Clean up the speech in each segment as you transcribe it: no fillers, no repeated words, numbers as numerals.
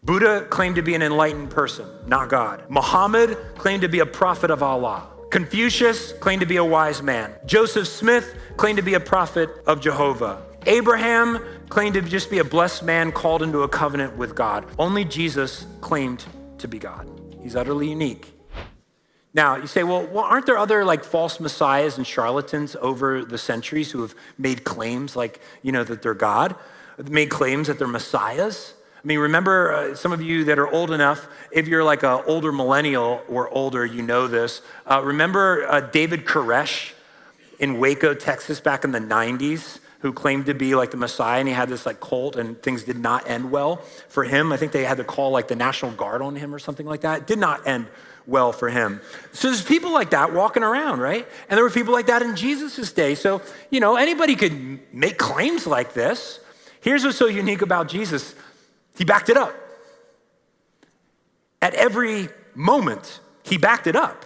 Buddha claimed to be an enlightened person, not God. Muhammad claimed to be a prophet of Allah. Confucius claimed to be a wise man. Joseph Smith claimed to be a prophet of Jehovah. Abraham claimed to just be a blessed man called into a covenant with God. Only Jesus claimed to be God. He's utterly unique. Now, you say, well, aren't there other like false messiahs and charlatans over the centuries who have made claims like, that they're God, made claims that they're messiahs? I mean, remember, some of you that are old enough, if you're like an older millennial or older, you know this. Remember David Koresh in Waco, Texas, back in the 90s, who claimed to be like the Messiah, and he had this like cult, and things did not end well for him. I think they had to call like the National Guard on him or something like that. It did not end well for him. So there's people like that walking around, right? And there were people like that in Jesus' day. So, anybody could make claims like this. Here's what's so unique about Jesus. He backed it up. At every moment, he backed it up.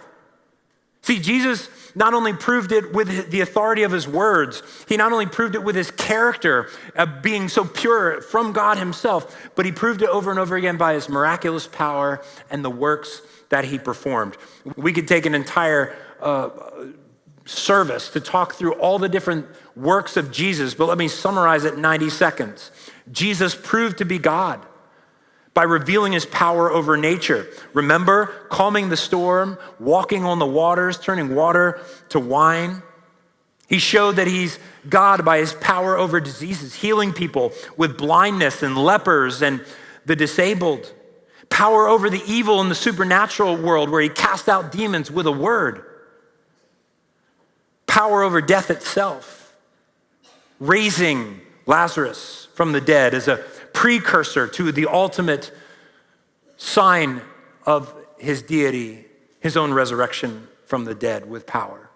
See, Jesus not only proved it with the authority of his words, he not only proved it with his character of being so pure from God himself, but he proved it over and over again by his miraculous power and the works that he performed. We could take an entire service to talk through all the different works of Jesus, but let me summarize it in 90 seconds. Jesus proved to be God by revealing his power over nature. Remember, calming the storm, walking on the waters, turning water to wine. He showed that he's God by his power over diseases, healing people with blindness and lepers and the disabled. Power over the evil in the supernatural world where he cast out demons with a word. Power over death itself. Raising Lazarus from the dead as a precursor to the ultimate sign of his deity, his own resurrection from the dead with power.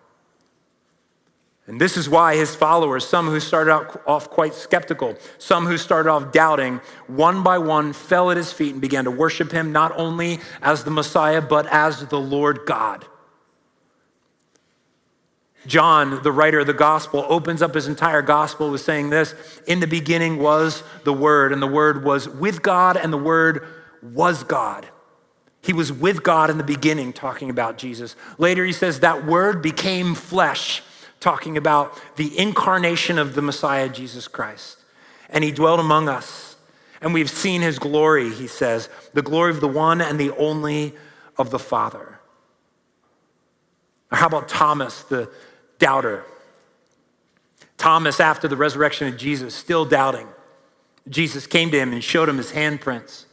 And this is why his followers, some who started off quite skeptical, some who started off doubting, one by one fell at his feet and began to worship him not only as the Messiah, but as the Lord God. John, the writer of the gospel, opens up his entire gospel with saying this: in the beginning was the Word, and the Word was with God, and the Word was God. He was with God in the beginning, talking about Jesus. Later he says that Word became flesh, talking about the incarnation of the Messiah, Jesus Christ. And he dwelt among us, and we've seen his glory, he says, the glory of the one and the only of the Father. Or how about Thomas, the doubter? Thomas, after the resurrection of Jesus, still doubting. Jesus came to him and showed him his handprints.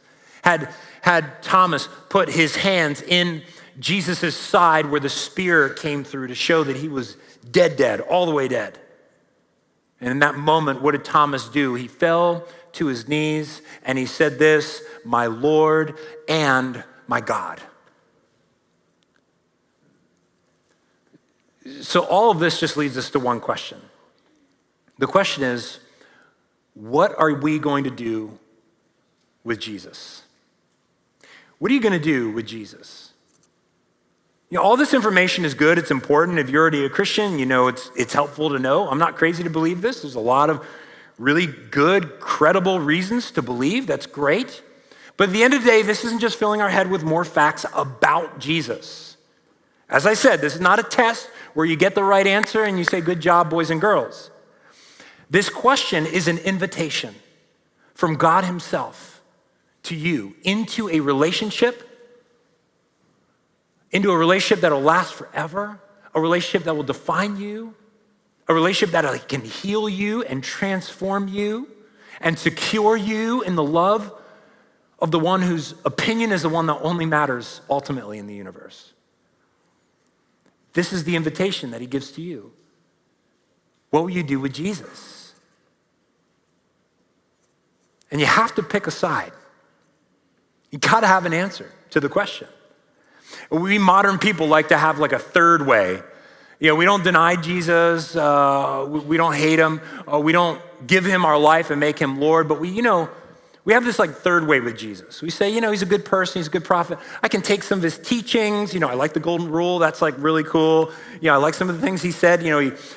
Had Thomas put his hands in Jesus' side where the spear came through to show that he was dead, all the way dead. And in that moment, what did Thomas do? He fell to his knees and he said this: my Lord and my God. So all of this just leads us to one question. The question is, what are we going to do with Jesus? What are you going to do with Jesus? All this information is good. It's important. If you're already a Christian, it's helpful to know. I'm not crazy to believe this. There's a lot of really good, credible reasons to believe. That's great. But at the end of the day, this isn't just filling our head with more facts about Jesus. As I said, this is not a test where you get the right answer and you say, good job, boys and girls. This question is an invitation from God himself to you into a relationship that'll last forever, a relationship that will define you, a relationship that can heal you and transform you and secure you in the love of the one whose opinion is the one that only matters ultimately in the universe. This is the invitation that he gives to you. What will you do with Jesus? And you have to pick a side. You gotta have an answer to the question. We modern people like to have like a third way. We don't deny Jesus, we don't hate him, we don't give him our life and make him Lord, but we have this like third way with Jesus. We say, he's a good person, he's a good prophet. I can take some of his teachings. I like the golden rule, that's like really cool. I like some of the things he said.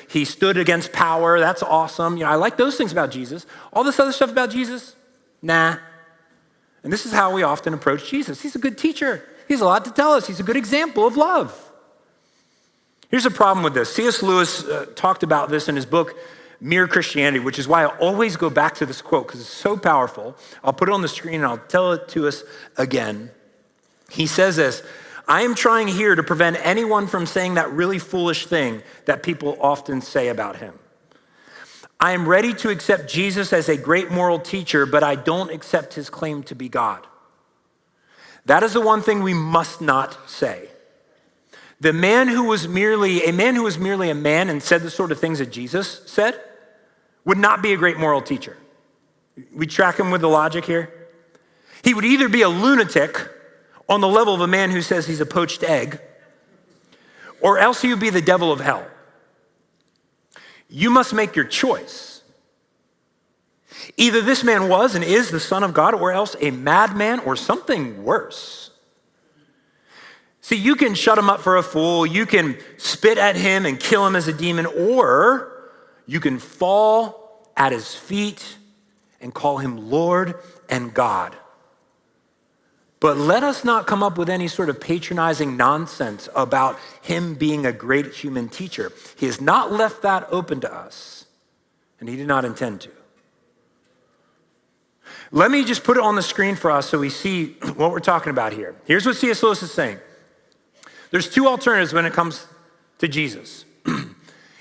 He stood against power, that's awesome. I like those things about Jesus. All this other stuff about Jesus, nah. And this is how we often approach Jesus. He's a good teacher. He has a lot to tell us. He's a good example of love. Here's a problem with this. C.S. Lewis talked about this in his book, Mere Christianity, which is why I always go back to this quote because it's so powerful. I'll put it on the screen and I'll tell it to us again. He says this, I am trying here to prevent anyone from saying that really foolish thing that people often say about him. I am ready to accept Jesus as a great moral teacher, but I don't accept his claim to be God. That is the one thing we must not say. The man who was merely a man and said the sort of things that Jesus said would not be a great moral teacher. We track him with the logic here. He would either be a lunatic on the level of a man who says he's a poached egg, or else he would be the devil of hell. You must make your choice. Either this man was and is the Son of God, or else a madman or something worse. See, you can shut him up for a fool, you can spit at him and kill him as a demon, or you can fall at his feet and call him Lord and God. But let us not come up with any sort of patronizing nonsense about him being a great human teacher. He has not left that open to us, and he did not intend to. Let me just put it on the screen for us so we see what we're talking about here. Here's what C.S. Lewis is saying. There's two alternatives when it comes to Jesus.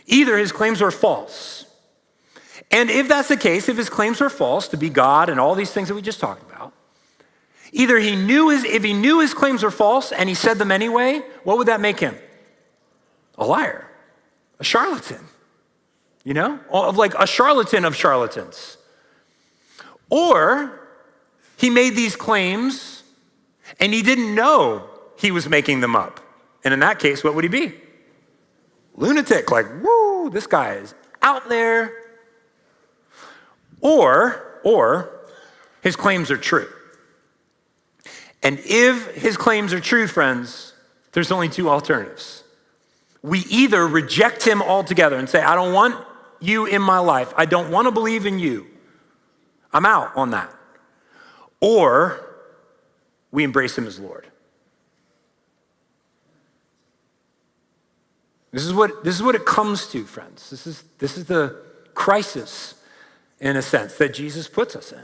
Either his claims are false, and if that's the case, if his claims are false to be God and all these things that we just talked about, either if he knew his claims were false and he said them anyway, what would that make him? A liar, a charlatan, like a charlatan of charlatans. Or he made these claims and he didn't know he was making them up. And in that case, what would he be? Lunatic, like, woo, this guy is out there. Or his claims are true. And if his claims are true, friends, there's only two alternatives. We either reject him altogether and say, I don't want you in my life. I don't want to believe in you. I'm out on that. Or we embrace him as Lord. This is what it comes to, friends. This is the crisis, in a sense, that Jesus puts us in.